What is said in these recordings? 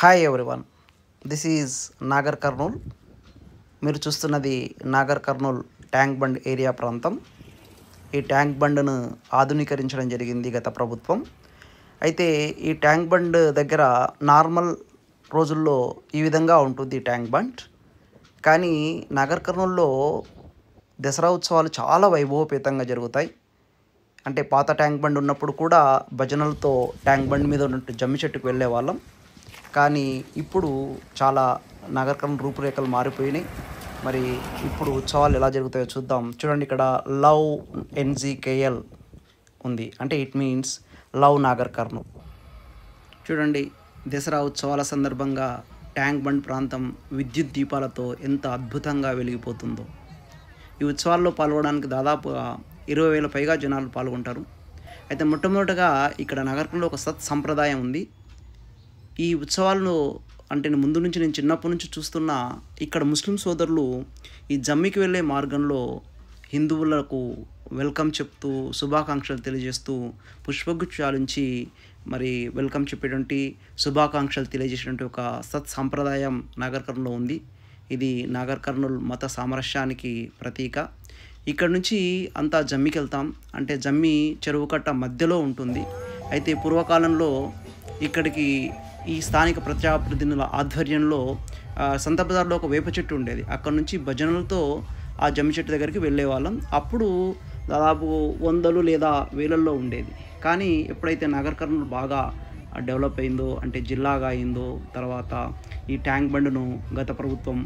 Hi everyone, this is Nagar Kurnool. మీరు చూస్తున్నది Nagar Kurnool tank bund area ప్రాంతం. ఈ ట్యాంక్ బండ్ను ఆధునీకరించడం జరిగింది గత ప్రభుత్వం. అయితే ఈ ట్యాంక్ బండ్ దగ్గర నార్మల్ రోజుల్లో ఈ విధంగా ఉంటుంది ఈ ట్యాంక్ బండ్. కానీ నాగర్ కర్నూల్లో దసరా ఉత్సవాలు చాలా వైభవపేతంగా జరుగుతాయి. అంటే పాత ట్యాంక్ బండ్ ఉన్నప్పుడు కూడా భజనలతో ట్యాంక్ బండ్ మీద ఉన్నట్టు జమ్మి చెట్టుకు వెళ్ళే వాళ్ళం. కానీ ఇప్పుడు చాలా నాగర్ కర్నూల్ రూపురేఖలు మారిపోయినాయి. మరి ఇప్పుడు ఉత్సవాలు ఎలా జరుగుతాయో చూద్దాం. చూడండి, ఇక్కడ లవ్ NGKL ఉంది, అంటే it means love Nagar Kurnool. చూడండి, దసరా ఉత్సవాల సందర్భంగా ట్యాంక్ బండ్ ప్రాంతం విద్యుత్ దీపాలతో ఎంత అద్భుతంగా వెలిగిపోతుందో. ఈ ఉత్సవాల్లో పాల్గొనడానికి దాదాపుగా 20,000 పైగా జనాలు పాల్గొంటారు. అయితే మొట్టమొదటగా ఇక్కడ నాగర్ కర్నూల్లో ఒక సంప్రదాయం ఉంది. ఈ ఉత్సవాలను అంటే ముందు నుంచి నేను చిన్నప్పటి నుంచి చూస్తున్న ఇక్కడ ముస్లిం సోదరులు ఈ జమ్మికి వెళ్ళే మార్గంలో హిందువులకు వెల్కమ్ చెప్తూ శుభాకాంక్షలు తెలియజేస్తూ పుష్పగుచ్చాలుంచి మరి వెల్కమ్ చెప్పేటువంటి శుభాకాంక్షలు తెలియజేసేటువంటి ఒక సంప్రదాయం నాగర్ కర్నూల్లో ఉంది. ఇది నాగర్ కర్నూల్ మత సామరస్యానికి ప్రతీక. ఇక్కడ నుంచి అంతా జమ్మికి వెళ్తాం. అంటే జమ్మి చెరువు కట్ట మధ్యలో ఉంటుంది. అయితే పూర్వకాలంలో ఇక్కడికి ఈ స్థానిక ప్రజాప్రతినిధుల ఆధ్వర్యంలో సంత బజార్లో ఒక వేప చెట్టు ఉండేది. అక్కడ నుంచి భజనలతో ఆ జమ్మి చెట్టు దగ్గరికి వెళ్ళే వాళ్ళం. అప్పుడు దాదాపు 100 లేదా 1000 ఉండేది. కానీ ఎప్పుడైతే నాగర్ కర్నూల్ బాగా డెవలప్ అయిందో, అంటే జిల్లాగా అయిందో, తర్వాత ఈ ట్యాంక్ బండ్ను గత ప్రభుత్వం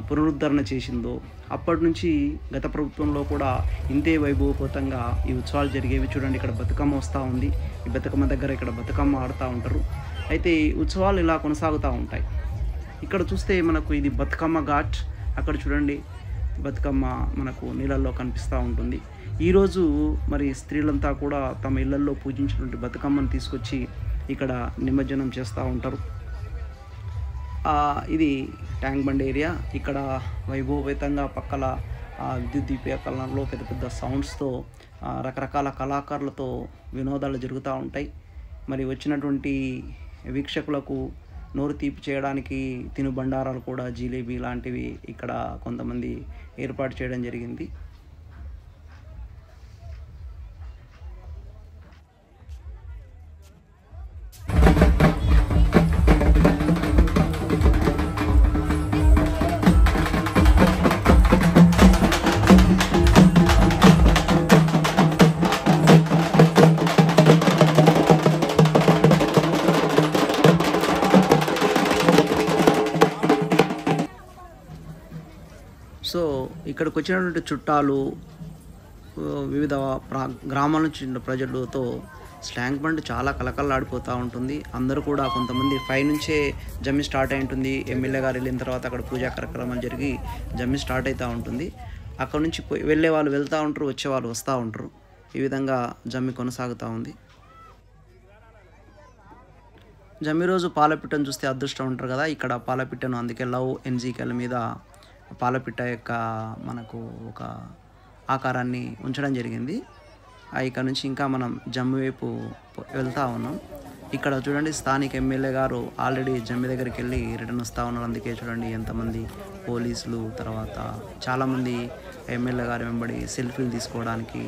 పునరుద్ధరణ చేసిందో, అప్పటి నుంచి గత ప్రభుత్వంలో కూడా ఇంతే వైభవపూతంగా ఈ ఉత్సవాలు జరిగేవి. చూడండి, ఇక్కడ బతుకమ్మ వస్తూ ఉంది. ఈ బతుకమ్మ దగ్గర ఇక్కడ బతుకమ్మ ఆడుతూ ఉంటారు. అయితే ఈ ఉత్సవాలు ఇలా కొనసాగుతూ ఉంటాయి. ఇక్కడ చూస్తే మనకు ఇది బతుకమ్మ ఘాట్. అక్కడ చూడండి, బతుకమ్మ మనకు నీళ్ళల్లో కనిపిస్తూ ఉంటుంది. ఈరోజు మరి స్త్రీలంతా కూడా తమ ఇళ్లల్లో పూజించినటువంటి బతుకమ్మను తీసుకొచ్చి ఇక్కడ నిమజ్జనం చేస్తూ ఉంటారు. ఇది ట్యాంక్ బండ్ ఏరియా. ఇక్కడ వైభవపేతంగా పక్కల విద్యుత్ దీపకాలంలో పెద్ద పెద్ద సౌండ్స్తో రకరకాల కళాకారులతో వినోదాలు జరుగుతూ ఉంటాయి. మరి వచ్చినటువంటి వీక్షకులకు నోరు తీపి చేయడానికి తినుబండారాలు కూడా, జిలేబీ లాంటివి ఇక్కడ కొంతమంది ఏర్పాటు చేయడం జరిగింది. సో ఇక్కడికి వచ్చినటువంటి చుట్టాలు, వివిధ గ్రామాల నుంచి ప్రజలతో ట్యాంక్ బండ్ చాలా కలకల్లాడిపోతూ ఉంటుంది. అందరూ కూడా కొంతమంది 5 నుంచే జమ్మి స్టార్ట్ అయి ఉంటుంది. ఎమ్మెల్యే గారు వెళ్ళిన తర్వాత అక్కడ పూజా కార్యక్రమాలు జరిగి జమ్మి స్టార్ట్ అవుతూ ఉంటుంది. అక్కడ నుంచి వెళ్ళే వాళ్ళు వెళ్తూ ఉంటారు, వచ్చే వాళ్ళు వస్తూ ఉంటారు. ఈ విధంగా జమ్మి కొనసాగుతూ ఉంది. జమ్మి రోజు పాలపిట్టను చూస్తే అదృష్టం ఉంటారు కదా. ఇక్కడ పాలపిట్టను అందుకే లవ్ NGKL మీద పాలపిట్ట యొక్క మనకు ఒక ఆకారాన్ని ఉంచడం జరిగింది. ఇక్కడ నుంచి ఇంకా మనం జమ్మి వైపు వెళ్తూ ఉన్నాం. ఇక్కడ చూడండి, స్థానిక ఎమ్మెల్యే గారు ఆల్రెడీ జమ్మి దగ్గరికి వెళ్ళి రిటర్న్ వస్తూ ఉన్నారు. అందుకే చూడండి ఎంతమంది పోలీసులు, తర్వాత చాలామంది ఎమ్మెల్యే గారు వెంబడి సెల్ఫీలు తీసుకోవడానికి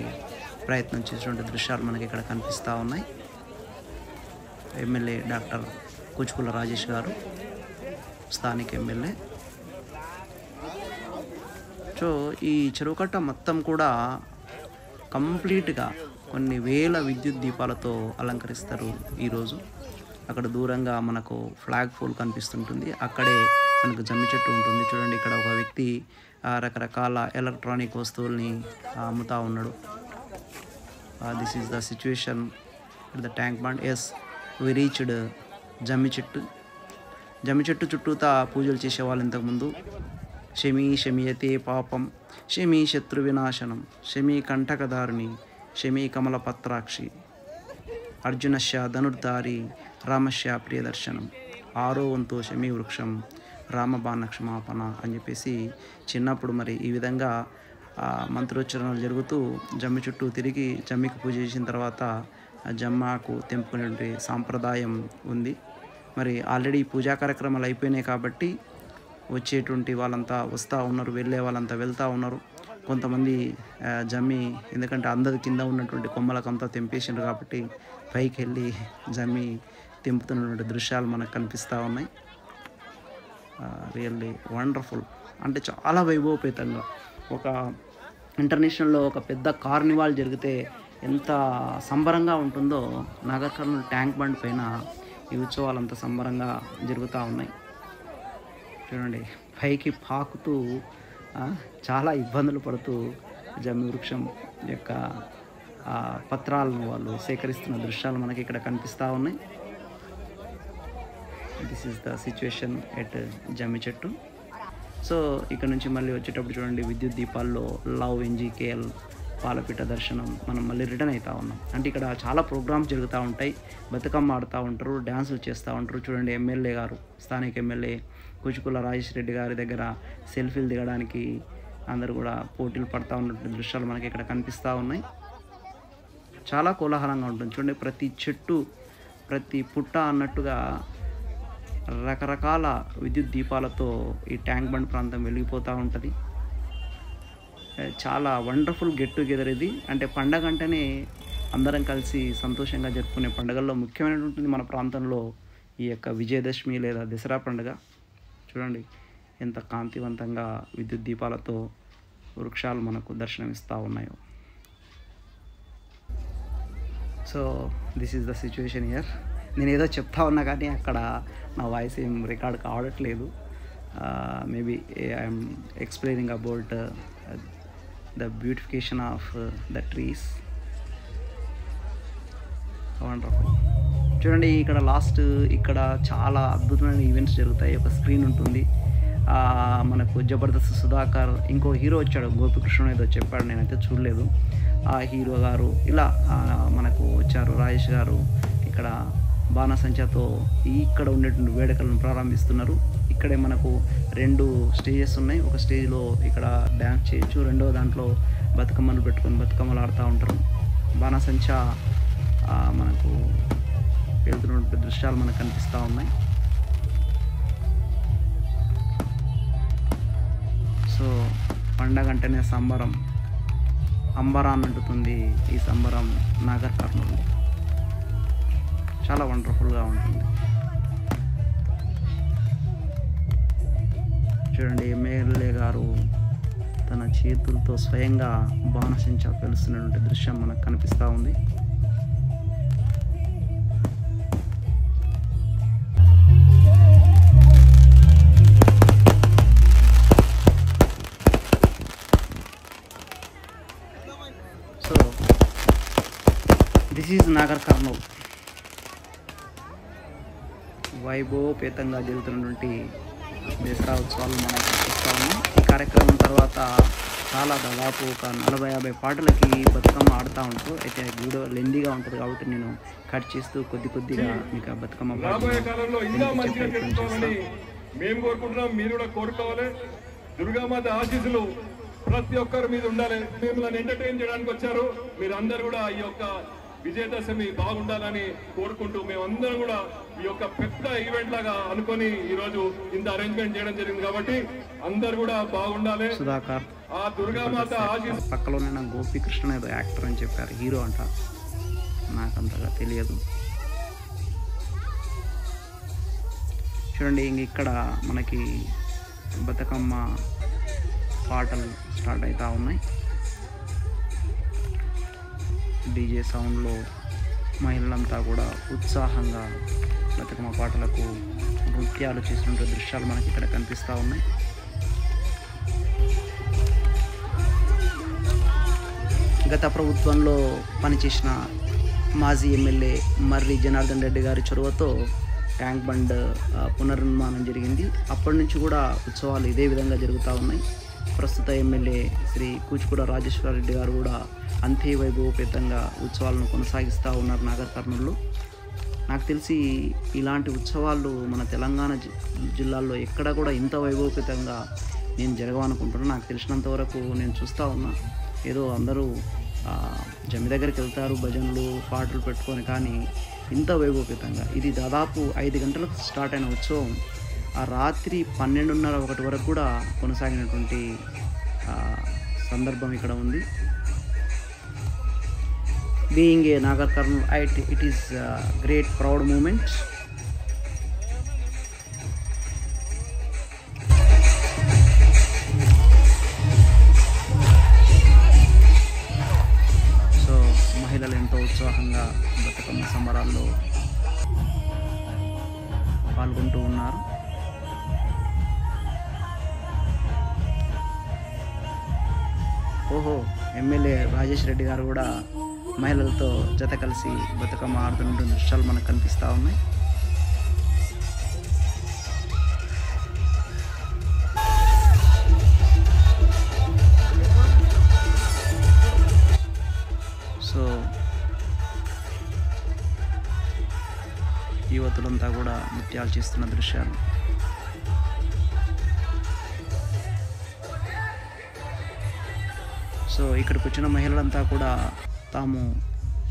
ప్రయత్నం చేసినటువంటి దృశ్యాలు మనకి ఇక్కడ కనిపిస్తూ ఉన్నాయి. ఎమ్మెల్యే డాక్టర్ కూచుకుల రాజేష్ గారు, స్థానిక ఎమ్మెల్యే. సో ఈ చెరువుకట్ట మొత్తం కూడా కంప్లీట్గా కొన్ని వేల విద్యుత్ దీపాలతో అలంకరిస్తారు ఈరోజు. అక్కడ దూరంగా మనకు ఫ్లాగ్ పోల్ కనిపిస్తుంటుంది. అక్కడే మనకు జమ్మి చెట్టు ఉంటుంది. చూడండి, ఇక్కడ ఒక వ్యక్తి రకరకాల ఎలక్ట్రానిక్ వస్తువుల్ని అమ్ముతూ ఉన్నాడు. This is the situation at the tank bund. Yes, we reached జమ్మి చెట్టు. జమ్మి చెట్టు చుట్టూతా పూజలు చేసేవాళ్ళు ఇంతకుముందు. శమీ శమీయతే పాపం, శమీ శత్రు వినాశనం, శమీ కంఠకదారిణి, శమీ కమలపత్రాక్షి, అర్జునశ్య ధనుర్ధారి, రామశ్య ప్రియదర్శనం, 6వ వంతు శమీ వృక్షం, రామబాణ క్షమాపణ అని చెప్పేసి చిన్నప్పుడు మరి ఈ విధంగా మంత్రోచ్చరణలు జరుగుతూ జమ్మి చుట్టూ తిరిగి జమ్మికి పూజ చేసిన తర్వాత జమ్మాకు తెంపుకునే సాంప్రదాయం ఉంది. మరి ఆల్రెడీ పూజా కార్యక్రమాలు అయిపోయినాయి కాబట్టి వచ్చేటువంటి వాళ్ళంతా వస్తూ ఉన్నారు, వెళ్ళే వాళ్ళంతా వెళ్తూ ఉన్నారు. కొంతమంది జమ్మి, ఎందుకంటే అందరి కింద ఉన్నటువంటి కొమ్మలకంతా తెంపేసిండ్రు కాబట్టి పైకి వెళ్ళి జమ్మి తెంపుతున్నటువంటి దృశ్యాలు మనకు కనిపిస్తూ ఉన్నాయి. రియల్లీ వండర్ఫుల్, అంటే చాలా వైభవపేతంగా ఒక ఇంటర్నేషనల్లో ఒక పెద్ద కార్నివాల్ జరిగితే ఎంత సంబరంగా ఉంటుందో నాగర్ కర్నూల్ ట్యాంక్ బండ్ పైన ఈ ఉత్సవాలు అంత సంబరంగా జరుగుతూ ఉన్నాయి. చూడండి, పైకి పాకుతూ చాలా ఇబ్బందులు పడుతూ జమ్మి వృక్షం యొక్క పత్రాలను వాళ్ళు సేకరిస్తున్న దృశ్యాలు మనకి ఇక్కడ కనిపిస్తూ ఉన్నాయి. This is the situation at జమ్మి చెట్టు. సో ఇక్కడ నుంచి మళ్ళీ వచ్చేటప్పుడు చూడండి, విద్యుత్ దీపాల్లో లవ్, NGKL, పాలపిట్ట దర్శనం, మనం మళ్ళీ రిటర్న్ అవుతూ ఉన్నాం. అంటే ఇక్కడ చాలా ప్రోగ్రామ్స్ జరుగుతూ ఉంటాయి, బతుకమ్మ ఆడుతూ ఉంటారు, డ్యాన్సులు చేస్తూ ఉంటారు. చూడండి, ఎమ్మెల్యే గారు, స్థానిక ఎమ్మెల్యే కూచుకుల రాజేష్ రెడ్డి గారి దగ్గర సెల్ఫీలు దిగడానికి అందరూ కూడా పోటీలు పడుతూ ఉన్నటువంటి దృశ్యాలు మనకి ఇక్కడ కనిపిస్తూ ఉన్నాయి. చాలా కోలాహలంగా ఉంటుంది. చూడండి, ప్రతి చెట్టు, ప్రతి పుట్ట అన్నట్టుగా రకరకాల విద్యుత్ దీపాలతో ఈ ట్యాంక్ బండ్ ప్రాంతం వెలిగిపోతూ ఉంటుంది. చాలా వండర్ఫుల్ గెట్ టుగెదర్ ఇది. అంటే పండగ అంటేనే అందరం కలిసి సంతోషంగా జరుపుకునే పండుగల్లో ముఖ్యమైనటువంటి మన ప్రాంతంలో ఈ యొక్క విజయదశమి లేదా దసరా పండుగ. చూడండి ఎంత కాంతివంతంగా విద్యుత్ దీపాలతో వృక్షాలు మనకు దర్శనమిస్తూ ఉన్నాయో. So this is the situation here. నేను ఏదో చెప్తా ఉన్నా కానీ అక్కడ నా వాయిస్ ఏం రికార్డ్ కావట్లేదు. Maybe I'm explaining about the beautification of the trees. Wonderful. చూడండి, ఇక్కడ లాస్ట్ ఇక్కడ చాలా అద్భుతమైన ఈవెంట్స్ జరుగుతాయి. ఒక స్క్రీన్ ఉంటుంది, మనకు జబర్దస్త్ సుధాకర్, ఇంకో హీరో వచ్చాడు, గోపికృష్ణ ఏదో చెప్పాడు, నేనైతే చూడలేదు. ఆ హీరో గారు ఇలా మనకు వచ్చారు, రాజేష్ గారు ఇక్కడ బాణసంచాతో ఇక్కడ ఉండేటువంటి వేడుకలను ప్రారంభిస్తున్నారు. ఇక్కడే మనకు 2 స్టేజెస్ ఉన్నాయి. ఒక స్టేజ్లో ఇక్కడ డ్యాన్స్ చేయొచ్చు, రెండో దాంట్లో బతుకమ్మలు పెట్టుకొని బతుకమ్మలు ఆడుతూ ఉంటారు. బాణసంచా మనకు వెళ్తున్నటువంటి దృశ్యాలు మనకు కనిపిస్తూ ఉన్నాయి. సో పండగ అంటేనే సంబరం, అంబరాన్ని అంటుతుంది ఈ సంబరం నాగర్ కర్నూల్. చాలా వండర్ఫుల్గా ఉంటుంది. చూడండి, ఎమ్మెల్యే గారు తన చేతులతో స్వయంగా బాణసంచా పేలుస్తున్నటువంటి దృశ్యం మనకు కనిపిస్తూ ఉంది. So this is Nagar Kurnool. వైభవపేతంగా జరుగుతున్నటువంటి దసరా ఉత్సవాలు మనం చూస్తూ ఉన్నాం. ఈ కార్యక్రమం తర్వాత చాలా దాదాపు ఒక 40-50 పాటలకి బతుకమ్మ ఆడుతూ ఉంటారు. అయితే వీడియో లెందీగా ఉంటుంది కాబట్టి నేను కట్ చేస్తూ కొద్దిగా మీకు బతుకమ్మ రాబోయే కాలంలో ఇంకా మంచిగా జరుగుతామని మేము కోరుకుంటున్నాం. మీరు కూడా కోరుకోవాలి. దుర్గామాత ఆశీస్సులు ప్రతి ఒక్కరి మీద ఉండాలి. మిమ్మల్ని ఎంటర్టైన్ చేయడానికి వచ్చారు. మీరు అందరు కూడా ఈ యొక్క విజయదశమి బాగుండాలని కోరుకుంటూ మేమందరం కూడా ఈ యొక్క పెద్ద ఈవెంట్ లాగా అనుకొని ఈ రోజు ఇంత అరేంజ్మెంట్ చేయడం జరిగింది. కాబట్టి అందరు కూడా బాగుండాలి. సుధాకర్, ఆ దుర్గామాత ఆశీస్సులు. పక్కలోనే గోపికృష్ణ ఏదో యాక్టర్ అని చెప్పారు, హీరో అంట, నాకంతగా తెలియదు. చూడండి, ఇక్కడ మనకి బతుకమ్మ పాటలు స్టార్ట్ అవుతూ ఉన్నాయి. డీజే సౌండ్లో మహిళలంతా కూడా ఉత్సాహంగా బతుకమ్మ పాటలకు నృత్యాలు చేసినటువంటి దృశ్యాలు మనకి ఇక్కడ కనిపిస్తూ ఉన్నాయి. గత ప్రభుత్వంలో పనిచేసిన మాజీ ఎమ్మెల్యే మర్రి జనార్దన్ రెడ్డి గారి చొరవతో ట్యాంక్ బండ్ పునర్నిర్మాణం జరిగింది. అప్పటి నుంచి కూడా ఉత్సవాలు ఇదే విధంగా జరుగుతూ ఉన్నాయి. ప్రస్తుత ఎమ్మెల్యే శ్రీ కూచుకుల రాజేశ్వరరెడ్డి గారు కూడా అంతే వైభవపేతంగా ఉత్సవాలను కొనసాగిస్తూ ఉన్నారు నాగర్ కర్నూల్లో. నాకు తెలిసి ఇలాంటి ఉత్సవాలు మన తెలంగాణ జిల్లాల్లో ఎక్కడ కూడా ఇంత వైభవపేతంగా నేను జరగవనుకుంటున్నాను. నాకు తెలిసినంత వరకు నేను చూస్తూ ఉన్నా, ఏదో అందరూ జమ్మి దగ్గరికి వెళ్తారు భజనలు పాటలు పెట్టుకొని, కానీ ఇంత వైభవపేతంగా. ఇది దాదాపు 5 గంటలకు స్టార్ట్ అయిన ఉత్సవం ఆ రాత్రి 12:30-1 వరకు కూడా కొనసాగినటువంటి సందర్భం ఇక్కడ ఉంది. Being a Nagar Kurnool, it is great proud moment. So మహిళలు ఎంతో ఉత్సాహంగా బతుకమ్మ సంబరాల్లో పాల్గొంటూ ఉన్నారు. ఓహో, ఎమ్మెల్యే రాజేష్ రెడ్డి గారు కూడా మహిళలతో జత కలిసి బతుకమ్మ ఆడుతున్న దృశ్యాలు మనకు కనిపిస్తూ ఉన్నాయి. సో యువతులంతా కూడా నృత్యాలు చేస్తున్న దృశ్యాలు. సో ఇక్కడికి వచ్చిన మహిళలంతా కూడా తాము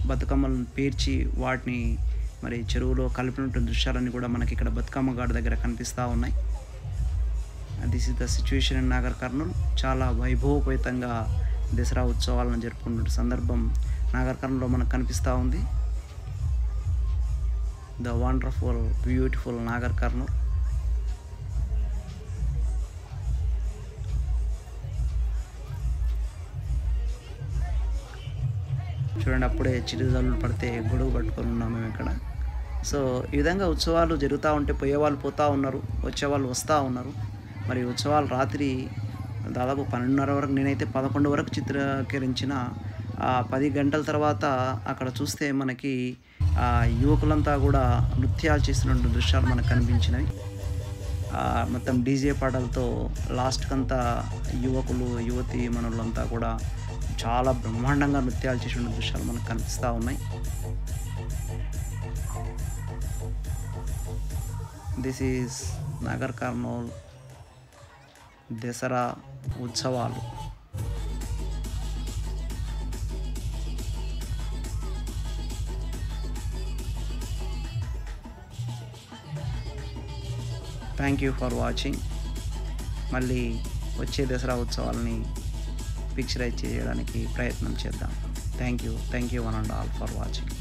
బతుకమ్మలను పేర్చి వాటిని మరి చెరువులో కలిపినటువంటి దృశ్యాలన్నీ కూడా మనకి ఇక్కడ బతుకమ్మ ఘాట్ దగ్గర కనిపిస్తూ ఉన్నాయి. This is the situation in Nagar Kurnool. చాలా వైభవపేతంగా దసరా ఉత్సవాలను జరుపుకున్న సందర్భం నాగర్ కర్నూల్లో మనకు కనిపిస్తూ ఉంది. The wonderful beautiful Nagar Kurnool. చూడండి, అప్పుడే చిరుజల్లు పడితే గొడుగు పట్టుకొని ఉన్నాం మేము ఇక్కడ. సో ఈ విధంగా ఉత్సవాలు జరుగుతూ ఉంటే పోయేవాళ్ళు పోతూ ఉన్నారు, వచ్చేవాళ్ళు వస్తూ ఉన్నారు. మరి ఉత్సవాలు రాత్రి దాదాపు 12:30 వరకు, నేనైతే 11 వరకు చిత్రీకరించిన. 10 గంటల తర్వాత అక్కడ చూస్తే మనకి యువకులంతా కూడా నృత్యాలు చేస్తున్న దృశ్యాలు మనకు కనిపించినవి. మొత్తం డీజే పాటలతో లాస్ట్కంతా యువకులు యువతి మనులంతా కూడా చాలా బ్రహ్మాండంగా నృత్యాలు చేసిన దృశ్యాలు మనకు కనిపిస్తూ ఉన్నాయి. దిస్ ఈజ్ నాగర్ కర్నూల్ దసరా ఉత్సవాలు. Thank you for watching. మళ్ళీ వచ్చే దసరా ఉత్సవాలని పిక్చరైజ్ చేయడానికి ప్రయత్నం చేద్దాం. Thank you one and all for watching.